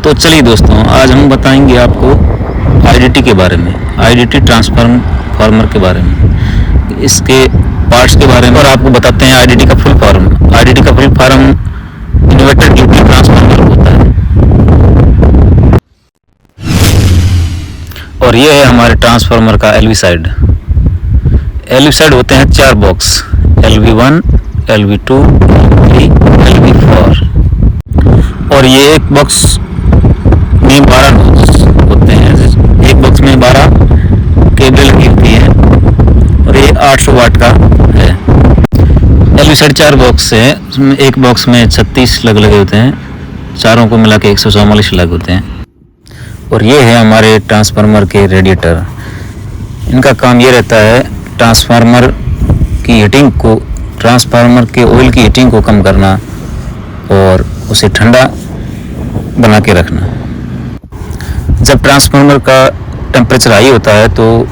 तो चलिए दोस्तों, आज हम बताएंगे आपको आईडीटी के बारे में, आईडीटी ट्रांसफार्मर के बारे में, इसके पार्ट्स के बारे में, और आपको बताते हैं आईडीटी का फुल फॉर्म। आईडीटी का full form inverter duty transformer होता है। और ये है हमारे ट्रांसफार्मर का एलवी साइड। एलवी साइड होते हैं 4 box, LV1, LV2, LV3, LV4। और ये एक बॉक्स में 12 नोड्स होते हैं। एक बॉक्स में 12 केबल लगी होती है और ये 800 वाट का है। एलवी साइड 4 बॉक्स है, उसमें एक बॉक्स में 36 लग लगे होते हैं, चारों को मिला के 144 लग होते हैं। और ये है हमारे ट्रांसफार्मर के रेडिएटर। इनका काम ये रहता है ट्रांसफार्मर की हीटिंग को, ट्रांसफार्मर के ऑयल की हीटिंग को कम करना और उसे ठंडा बना के रखना। जब ट्रांसफार्मर का टेम्परेचर हाई होता है तो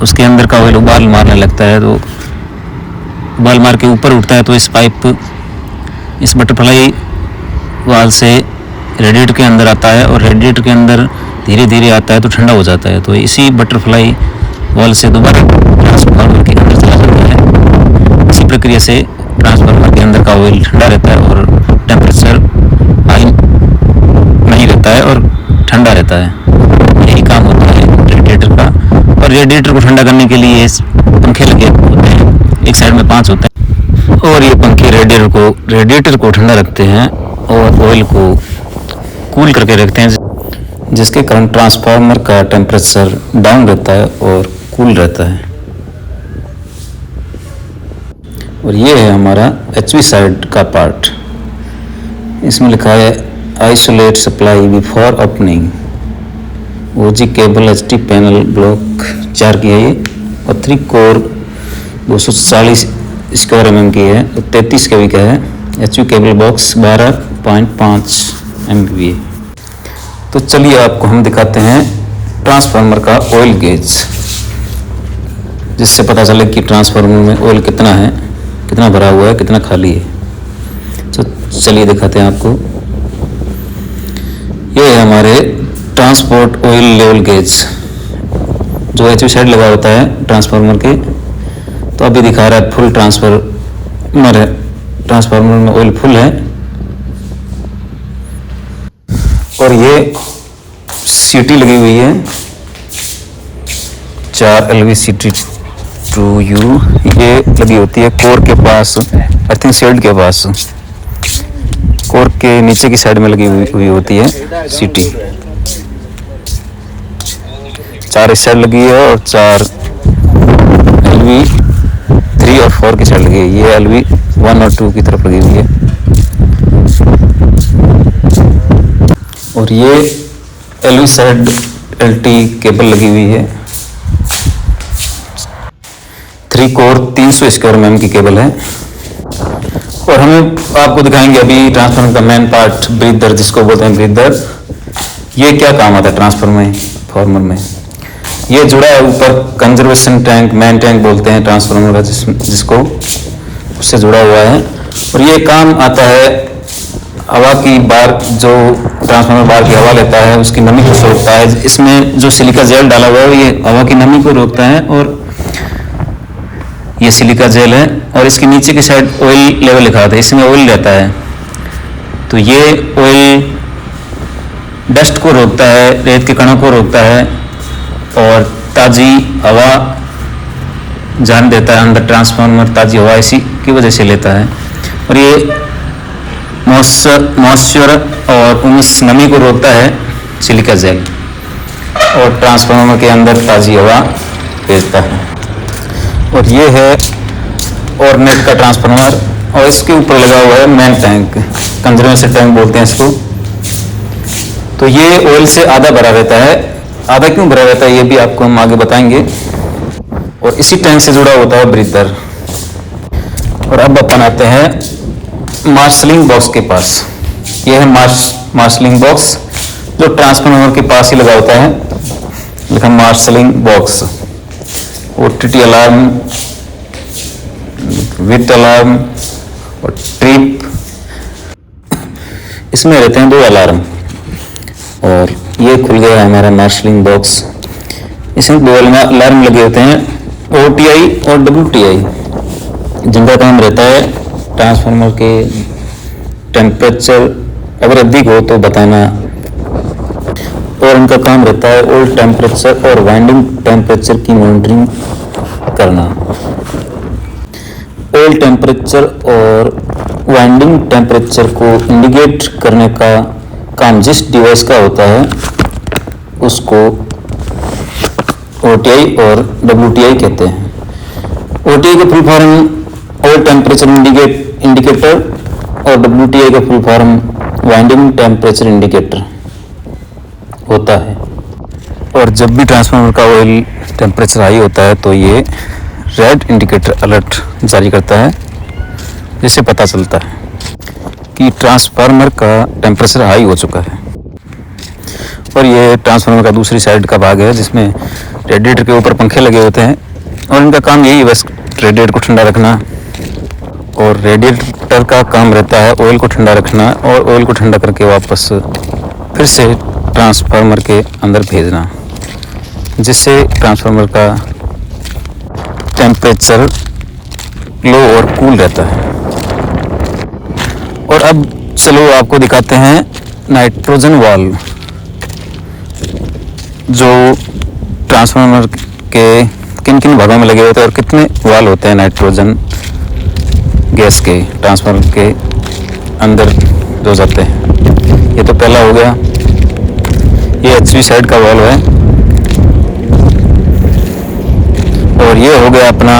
उसके अंदर का ऑयल उबाल मारने लगता है, तो उबाल मार के ऊपर उठता है, तो इस पाइप, इस बटरफ्लाई वाल से रेडिएटर के अंदर आता है और रेडिएटर के अंदर धीरे धीरे आता है तो ठंडा हो जाता है। तो इसी बटरफ्लाई वाल से दोबारा ट्रांसफार्मर के अंदर चला जाता है। इसी प्रक्रिया से ट्रांसफार्मर के अंदर का ऑयल ठंडा रहता है और टेम्परेचर हाई नहीं रहता है और ठंडा रहता है। यही काम होता है रेडिएटर का। और रेडिएटर को ठंडा करने के लिए पंखे लगे होते हैं, एक साइड में 5 होते हैं, और ये पंखे रेडिएटर को ठंडा रखते हैं और ऑयल को कूल करके रखते हैं, जिसके कारण ट्रांसफार्मर का टेम्परेचर डाउन रहता है और कूल रहता है। और ये है हमारा एचवी साइड का पार्ट। इसमें लिखा है आइसोलेट सप्लाई बिफोर ओपनिंग, ओजी केबल एचटी पैनल ब्लॉक 4 की है ये, और 3 कोर 240 स्क्वायर mm की है, और 33 kV का है। HV cable box 12.5 MVA। तो चलिए आपको हम दिखाते हैं ट्रांसफार्मर का ऑयल गेज, जिससे पता चले कि ट्रांसफार्मर में ऑयल कितना है, कितना भरा हुआ है, कितना खाली है। तो चलिए दिखाते हैं आपको। ये है हमारे ट्रांसपोर्ट ऑयल लेवल गेज, जो एचवी साइड लगा होता है ट्रांसफार्मर के। तो अभी दिखा रहा है फुल ट्रांसफार्मर है, ट्रांसफार्मर में ऑयल फुल है। और ये सीटी लगी हुई है 4 LVCT2U, ये लगी होती है कोर के पास, अर्थिंग शेड के पास, कोर के नीचे की साइड में लगी हुई होती है सीटी। 4 इस साइड लगी है और 4 LV3 और 4 की साइड लगी है। ये LV1 और 2 की तरफ लगी हुई है। और ये LV साइड LT केबल लगी हुई है, 3 कोर 300 स्क्वायर mm की केबल है। और हमें आपको दिखाएंगे अभी ट्रांसफार्मर का मेन पार्ट, ब्रीदर, जिसको बोलते हैं ब्रीदर। ये क्या काम आता है ट्रांसफार्मर में। ये जुड़ा है ऊपर कंजर्वेशन टैंक, मेन टैंक बोलते हैं ट्रांसफार्मर का, जिसको उससे जुड़ा हुआ है। और ये काम आता है हवा की बार, जो ट्रांसफार्मर बार की हवा लेता है उसकी नमी को रोकता है। इसमें जो सिलिका जेल डाला हुआ है ये हवा की नमी को रोकता है, और ये सिलिका जेल है। और इसके नीचे की साइड ऑयल लेवल लिखा होता है, इसमें ऑयल रहता है। तो ये ऑयल डस्ट को रोकता है, रेत के कणों को रोकता है और ताज़ी हवा जान देता है अंदर। ट्रांसफार्मर ताज़ी हवा इसी की वजह से लेता है। और ये मॉइस्चर और उमस नमी को रोकता है सिलिका जेल, और ट्रांसफार्मर के अंदर ताज़ी हवा भेजता है। और ये है और नेट का ट्रांसफार्मर, और इसके ऊपर लगा हुआ है मेन टैंक, कंजर्वेशन टैंक बोलते हैं इसको। तो ये ऑयल से आधा भरा रहता है। आधा क्यों भरा रहता है ये भी आपको हम आगे बताएंगे। और इसी टैंक से जुड़ा होता है ब्रीदर। और अब अपन आते हैं मार्शलिंग बॉक्स के पास। ये है मार्शलिंग बॉक्स, जो ट्रांसफार्मर के पास ही लगा होता है, लिखा marshalling box. OTT alarm, with alarm और ट्रिप, इसमें रहते हैं 2 अलार्म। और ये खुल गया हमारा मार्शलिंग बॉक्स। इसमें दो अलार्म लगे होते हैं, OTI और WTI, जिनका काम रहता है ट्रांसफार्मर के टेम्परेचर अगर अधिक हो तो बताना, और उनका काम रहता है ऑयल टेम्परेचर और वाइंडिंग टेम्परेचर की मॉनिटरिंग करना। ऑयल टेम्परेचर और वाइंडिंग टेम्परेचर को इंडिकेट करने का काम जिस डिवाइस का होता है उसको OTI और WTI कहते हैं। OTI का full form oil temperature indicator और WTI का full form winding temperature indicator होता है। और जब भी ट्रांसफार्मर का ऑयल टेम्परेचर हाई होता है तो ये रेड इंडिकेटर अलर्ट जारी करता है, जिससे पता चलता है कि ट्रांसफार्मर का टेम्परेचर हाई हो चुका है। और ये ट्रांसफार्मर का दूसरी साइड का भाग है जिसमें रेडिएटर के ऊपर पंखे लगे होते हैं, और इनका काम यही है बस रेडिएटर को ठंडा रखना, और रेडिएटर का काम रहता है ऑयल को ठंडा रखना और ऑयल को ठंडा करके वापस फिर से ट्रांसफार्मर के अंदर भेजना, जिससे ट्रांसफार्मर का टेम्परेचर लो और कूल रहता है। और अब चलो आपको दिखाते हैं नाइट्रोजन वाल्व, जो ट्रांसफार्मर के किन किन भागों में लगे होते हैं और कितने वाल्व होते हैं नाइट्रोजन गैस के ट्रांसफार्मर के अंदर जो जाते हैं। ये तो पहला हो गया, ये HV साइड का वाल्व है, और ये हो गया अपना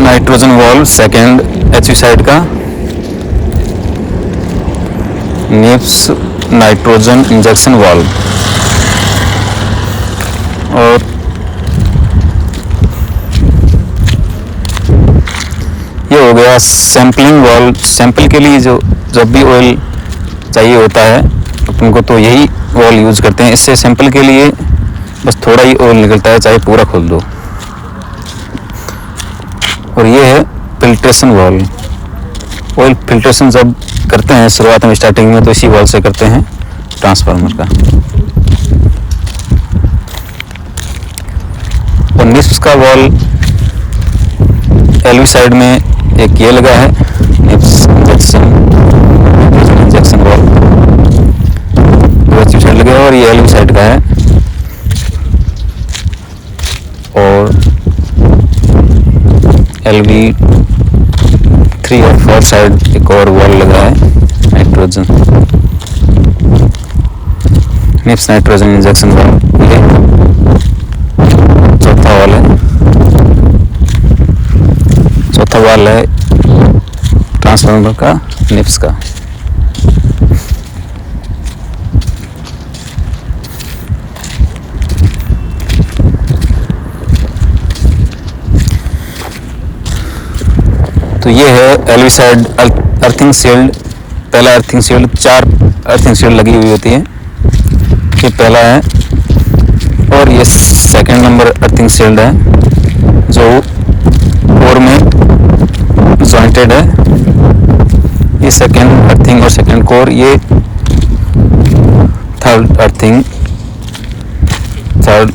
nitrogen valve second HV side का, निप्स नाइट्रोजन इंजेक्शन वाल्व। और ये हो गया सैंपलिंग वाल्व, सैंपल के लिए जो जब भी ऑयल चाहिए होता है अपन को तो यही वाल्व यूज करते हैं। इससे सैंपल के लिए बस थोड़ा ही ऑयल निकलता है, चाहे पूरा खोल दो। और ये है फिल्ट्रेशन वाल्व। ऑयल फिल्ट्रेशन जब करते हैं शुरुआत में स्टार्टिंग में तो इसी वाल्व से करते हैं ट्रांसफार्मर का। और निप्स का वाल्व LV साइड में एक ये लगा है, निप्स इंजेक्शन वाल्व HV साइड लगा है, और ये LV साइड का है। और LV 3 और 4 साइड एक और वाल्व लगा है नाइट्रोजन, निप्स नाइट्रोजन इंजेक्शन वाल्व। ये चौथा वाल्व है, चौथा वाल्व है ट्रांसफार्मर का निप्स का। तो ये है LV साइड अर्थिंग शील्ड, पहला अर्थिंग शील्ड, 4 अर्थिंग शील्ड लगी हुई होती है, ये पहला है। और ये सेकंड नंबर अर्थिंग शील्ड है जो कोर में जॉइंटेड है, ये सेकंड अर्थिंग और सेकंड कोर। ये थर्ड अर्थिंग थर्ड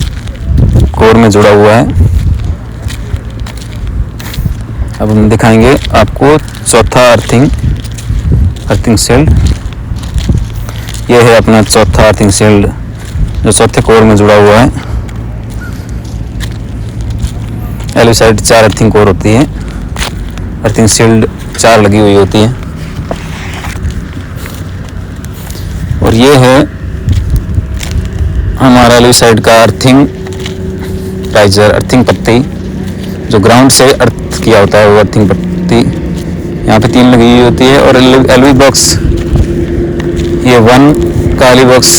कोर में जुड़ा हुआ है। अब हम दिखाएंगे आपको चौथा अर्थिंग शील्ड। ये है अपना चौथा अर्थिंग शील्ड जो चौथे कोर में जुड़ा हुआ है। LV साइड 4 अर्थिंग कोर होती है, अर्थिंग शील्ड 4 लगी हुई होती है। और ये है हमारा LV साइड का अर्थिंग राइजर, अर्थिंग पत्ती, जो ग्राउंड से अर्थ किया होता है वो अर्थिंग पत्ती यहाँ पे 3 लगी हुई होती है। और LV बॉक्स, ये 1 का LV बॉक्स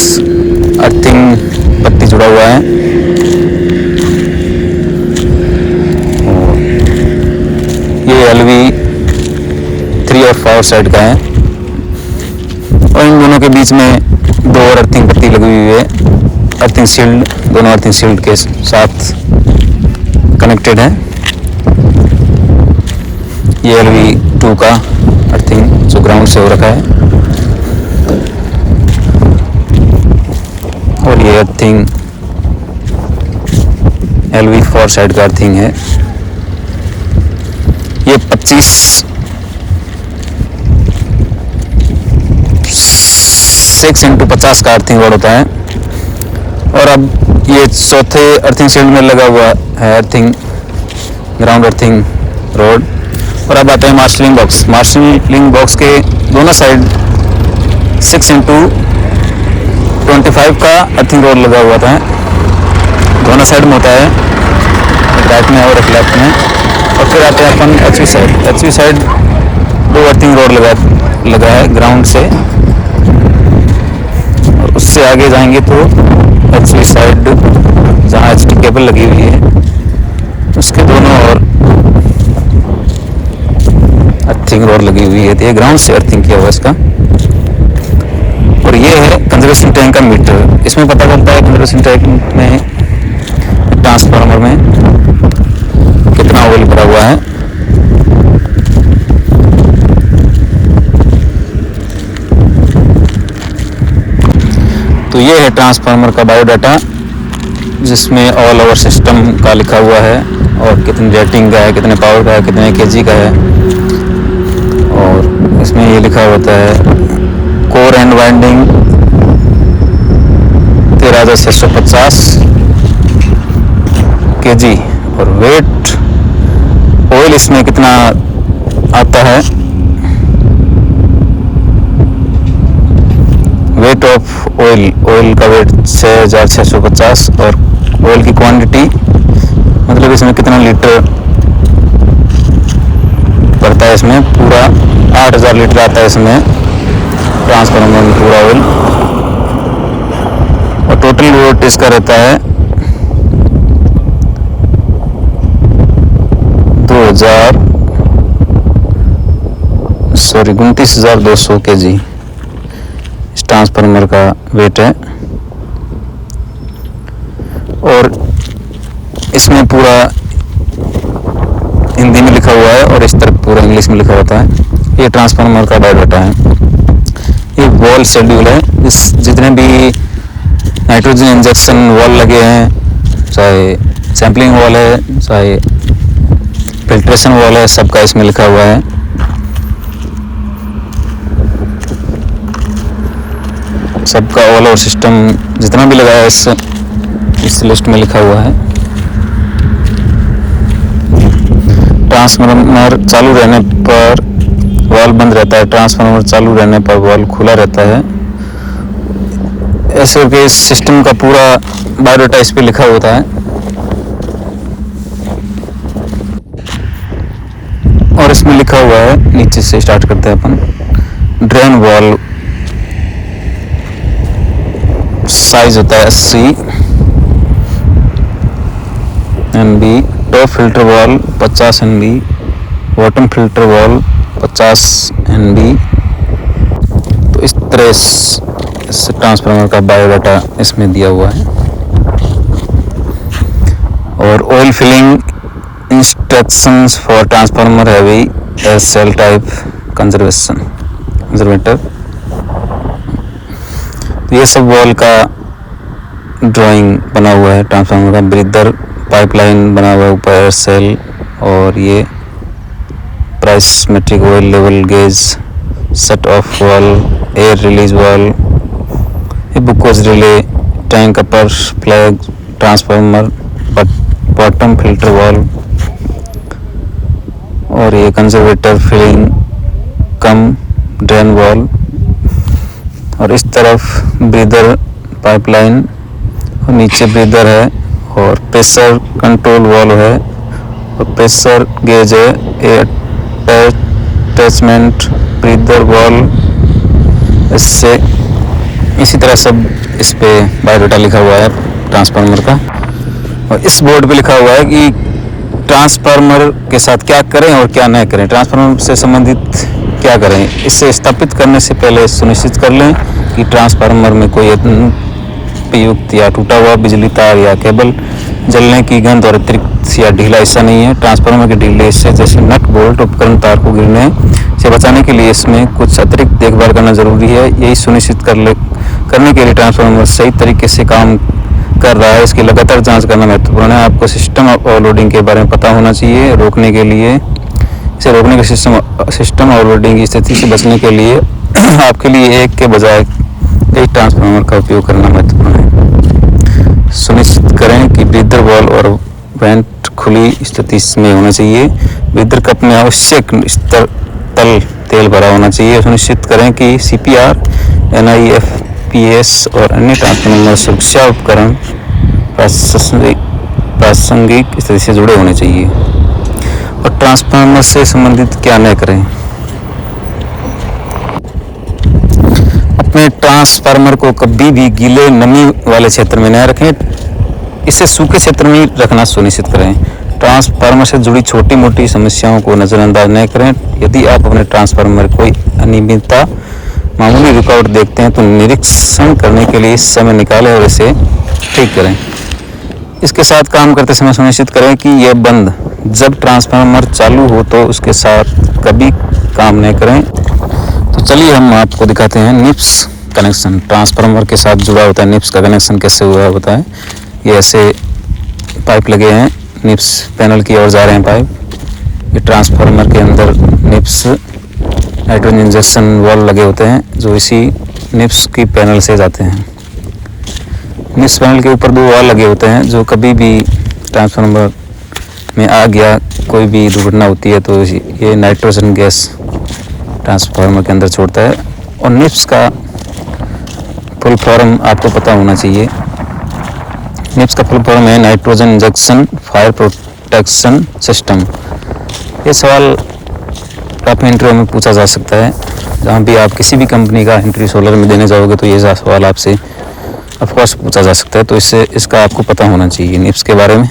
अर्थिंग पत्ती जुड़ा हुआ है। और ये LV 3 और 4 साइड का है, और इन दोनों के बीच में 2 और अर्थिंग पत्ती लगी हुई है। अर्थिंग शील्ड दोनों अर्थिंग शील्ड के साथ कनेक्टेड है। ये LV 2 का अर्थिंग जो ग्राउंड से हो रखा है। ये अर्थिंग LV4 साइड का अर्थिंग है। ये 25 6x50 का अर्थिंग रोड होता है। और अब ये चौथे अर्थिंग शील्ड में लगा हुआ है अर्थिंग ग्राउंड अर्थिंग रोड। और अब आते हैं मार्शलिंग बॉक्स। मार्शलिंग बॉक्स के दोनों साइड 6x25 का अर्थिंग रोड लगा हुआ था, दोनों साइड में होता है, एक राइट में और एक लेफ्ट में। और फिर आते हैं अपन HV side. HV side 2 earthing road लगा है ग्राउंड से, और उससे आगे जाएंगे तो HV साइड जहाँ HT केबल लगी हुई है उसके दोनों ओर अर्थिंग रोड लगी हुई है। तो ये ग्राउंड से अर्थिंग किया हुआ इसका। और ये है कंजर्वेशन टैंक का मीटर। इसमें पता चलता है कंजर्वेशन टैंक में ट्रांसफार्मर में कितना ऑयल भरा हुआ है। तो ये है ट्रांसफार्मर का बायोडाटा, जिसमें ऑल ओवर सिस्टम का लिखा हुआ है और कितनी रेटिंग का है, कितने पावर का है, कितने केजी का है। और इसमें ये लिखा होता है कोर एंड वाइंडिंग 13,650 केजी। और वेट ऑयल इसमें कितना आता है, वेट ऑफ ऑयल का वेट 6,650। और ऑयल की क्वांटिटी मतलब इसमें कितना लीटर पड़ता है, इसमें पूरा 8,000 लीटर आता है इसमें ट्रांसफार्मर में पूरा ऑयल। और टोटल वेट इसका रहता है 29,200 केजी इस ट्रांसफार्मर का वेट है। और इसमें पूरा हिंदी में लिखा हुआ है और इस तरफ पूरा इंग्लिश में लिखा होता है। ये ट्रांसफार्मर का बायोडाटा है। ये वॉल शेड्यूल है। इस जितने भी नाइट्रोजन इंजेक्शन वॉल लगे हैं, चाहे सैम्पलिंग वॉल है, चाहे फिल्ट्रेशन वॉल है, सबका इसमें लिखा हुआ है। सबका ऑल ओवर सिस्टम जितना भी लगा है इस लिस्ट में लिखा हुआ है। ट्रांसफार्मर चालू रहने पर वाल्व बंद रहता है, ट्रांसफार्मर चालू रहने पर वाल्व खुला रहता है। ऐसे करके इस सिस्टम का पूरा बायोडाटा इस पे लिखा होता है। और इसमें लिखा हुआ है, नीचे से स्टार्ट करते हैं अपन। ड्रेन वाल्व साइज होता है 80 NB, top filter valve 50 NB, bottom filter valve 50 NB। तो इस तरह इस ट्रांसफार्मर का बायोडाटा इसमें दिया हुआ है। और oil filling instructions for transformer heavy as cell type conservator. ये सब वॉल का ड्राइंग बना हुआ है ट्रांसफार्मर का। ब्रीदर पाइपलाइन बना हुआ है ऊपर सेल। और ये prismatic oil level gauge, set off valve, air release valve, ये Buchholz relay, tank upper flag transformer, bottom filter valve. और ये conservator filling cum drain valve. और इस तरफ ब्रीदर पाइपलाइन और नीचे ब्रीदर है। और प्रेशर कंट्रोल वॉल्व है और प्रेशर गेज है, एयर अटैचमेंट, ब्रीदर वॉल्व। इससे इसी तरह सब इस पे बायोडाटा लिखा हुआ है ट्रांसफार्मर का। और इस बोर्ड पे लिखा हुआ है कि ट्रांसफार्मर के साथ क्या करें और क्या न करें, ट्रांसफार्मर से संबंधित क्या करें। इसे स्थापित करने से पहले सुनिश्चित कर लें कि ट्रांसफार्मर में कोई उपयुक्त या टूटा हुआ बिजली तार या केबल जलने की गंध और अतिरिक्त या ढीला हिस्सा नहीं है। ट्रांसफार्मर के ढीले हिस्से जैसे नट बोल्ट उपकरण तार को गिरने से बचाने के लिए इसमें कुछ अतिरिक्त देखभाल करना जरूरी है। यही सुनिश्चित करने के लिए ट्रांसफार्मर सही तरीके से काम कर रहा है, इसकी लगातार जांच करना महत्वपूर्ण है। आपको सिस्टम ओवरलोडिंग के बारे में पता होना चाहिए। रोकने के लिए इसे रोकने के सिस्टम ओवरलोडिंग की स्थिति से बचने के लिए आपके लिए एक के बजाय कई ट्रांसफार्मर का उपयोग करना महत्वपूर्ण है। सुनिश्चित करें कि ब्रीदर वॉल्व और वेंट खुली स्थिति में होना चाहिए। ब्रीदर कप में आवश्यक स्तर तल तेल भरा होना चाहिए। सुनिश्चित करें कि CPR, NIFPS और अन्य ट्रांसफार्मर सुरक्षा उपकरण प्रासंगिक स्थिति से जुड़े होने चाहिए। और ट्रांसफार्मर से संबंधित क्या न करें। अपने ट्रांसफार्मर को कभी भी गीले नमी वाले क्षेत्र में न रखें, इसे सूखे क्षेत्र में रखना सुनिश्चित करें। ट्रांसफार्मर से जुड़ी छोटी मोटी समस्याओं को नज़रअंदाज न करें। यदि आप अपने ट्रांसफार्मर कोई अनियमितता, मामूली रुकावट देखते हैं तो निरीक्षण करने के लिए समय निकालें और इसे ठीक करें। इसके साथ काम करते समय सुनिश्चित करें कि यह बंद जब ट्रांसफार्मर चालू हो तो उसके साथ कभी काम न करें। तो चलिए हम आपको दिखाते हैं निप्स कनेक्शन। ट्रांसफार्मर के साथ जुड़ा होता है निप्स का कनेक्शन कैसे हुआ होता है। ये ऐसे पाइप लगे हैं, निप्स पैनल की ओर जा रहे हैं पाइप। ये ट्रांसफार्मर के अंदर निप्स नाइट्रोजन इंजेक्शन वाल्व लगे होते हैं जो इसी निप्स की पैनल से जाते हैं। निप्स पैनल के ऊपर 2 वाल्व लगे होते हैं जो कभी भी ट्रांसफार्मर में आग या कोई भी दुर्घटना होती है तो ये नाइट्रोजन गैस ट्रांसफार्मर के अंदर छोड़ता है। और निप्स का फुल फॉर्म आपको पता होना चाहिए। निप्स का फुल फॉर्म है nitrogen injection fire protection system. ये सवाल काफ़ी इंटरव्यू में पूछा जा सकता है। जहाँ भी आप किसी भी कंपनी का इंटरव्यू सोलर में देने जाओगे तो ये सवाल आपसे ऑफकोर्स पूछा जा सकता है। तो इसका आपको पता होना चाहिए निप्स के बारे में।